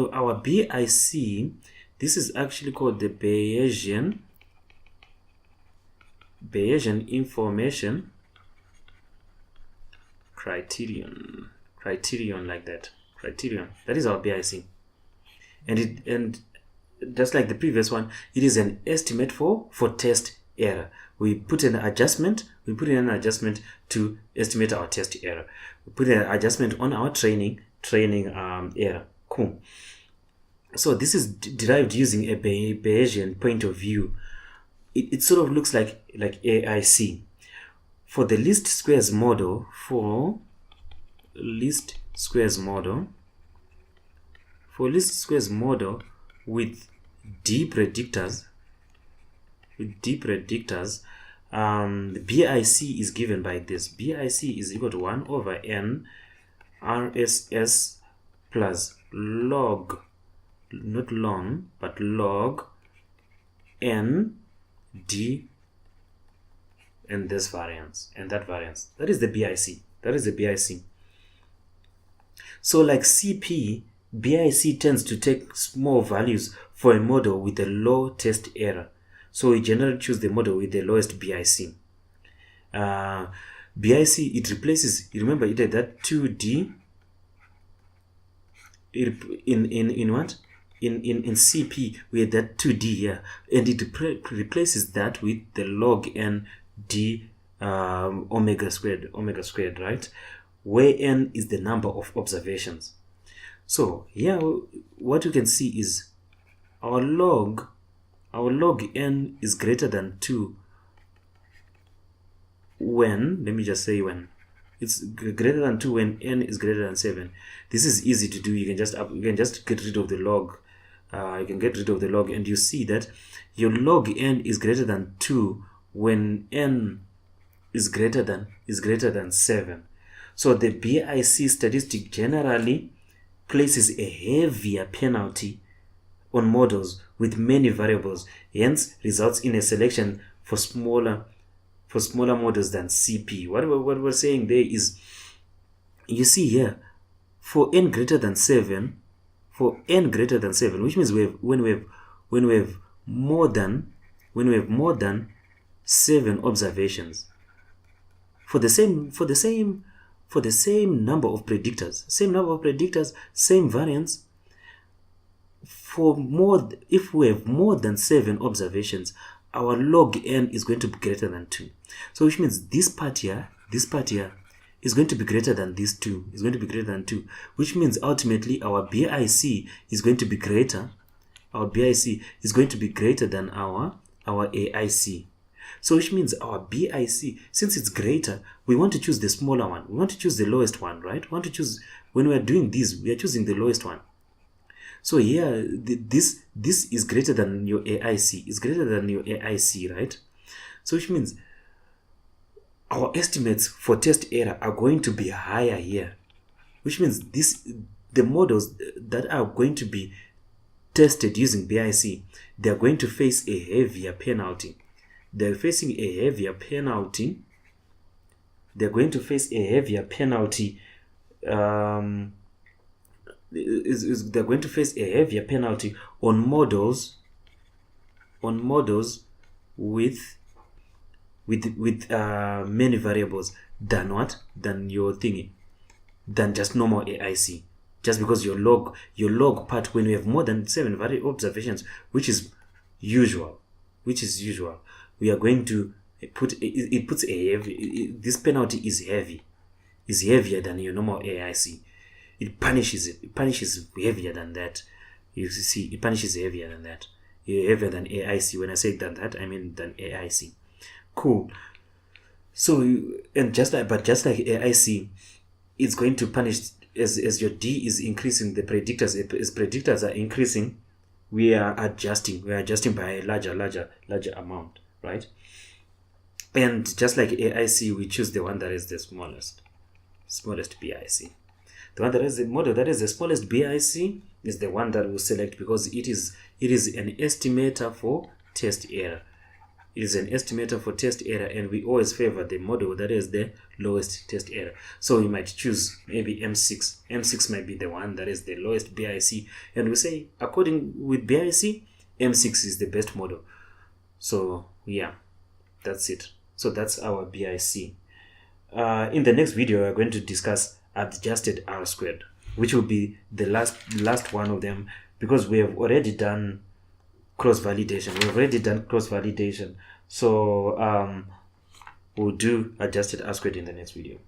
So our BIC, this is actually called the Bayesian information criterion. Criterion, like that. Criterion. That is our BIC. And just like the previous one, it is an estimate for test error. We put in an adjustment to estimate our test error. We put an adjustment on our training error. Cool. So this is derived using a Bayesian point of view. It sort of looks like AIC. For the least squares model, with D predictors, the BIC is given by this. BIC is equal to 1 over n RSS plus log, not ln, but log n D and this variance and that variance. That is the BIC. So like CP, BIC tends to take small values for a model with a low test error. So we generally choose the model with the lowest BIC. BIC, it replaces, you remember it had that 2D in what? In CP, we had that 2D here, and it replaces that with the log n d omega squared, right? Where n is the number of observations. So here, what you can see is our log n is greater than 2 when, let me just say when, it's greater than 2 when n is greater than 7. This is easy to do. You can just get rid of the log. And you see that your log n is greater than 2 when n is greater than 7. So the BIC statistic generally places a heavier penalty on models with many variables, hence results in a selection for smaller models than CP. What we're saying there is, you see here, for n greater than 7, which means when we have more than 7 observations for the same number of predictors, same variance. If we have more than 7 observations, our log n is going to be greater than 2. So which means this part here is going to be greater than this 2. Which means ultimately our BIC is going to be greater. Our BIC is going to be greater than our AIC. So which means our BIC, since it's greater, we want to choose the smaller one. We want to choose the lowest one, right? We want to choose, when we are doing this, we are choosing the lowest one. So here, this is greater than your AIC, right? So which means our estimates for test error are going to be higher here. Which means the models that are going to be tested using BIC, they are going to face a heavier penalty. They're facing a heavier penalty. They're going to face a heavier penalty. They're going to face a heavier penalty on models with many variables than just normal AIC. Just because your log part, when you have more than 7 observations, which is usual, we are going to puts a heavy. This penalty is heavier than your normal AIC. It punishes heavier than that. You see, it punishes heavier than that. Heavier than AIC. When I say than that, I mean than AIC. Cool. So, and just like AIC, it's going to punish as your D is increasing. The predictors, as predictors are increasing, we are adjusting by a larger amount, right? And just like AIC, we choose the one that is the smallest BIC. The one that is the model that is the smallest BIC is the one that we'll select because it is an estimator for test error. is an estimator for test error, and we always favor the model that is the lowest test error. So we might choose maybe M6. M6 might be the one that is the lowest BIC, and we say according with BIC, M6 is the best model. So yeah, that's it. So that's our BIC. In the next video, we're going to discuss adjusted R squared, which will be the last one of them, because we have already done cross validation. So we'll do adjusted R squared in the next video.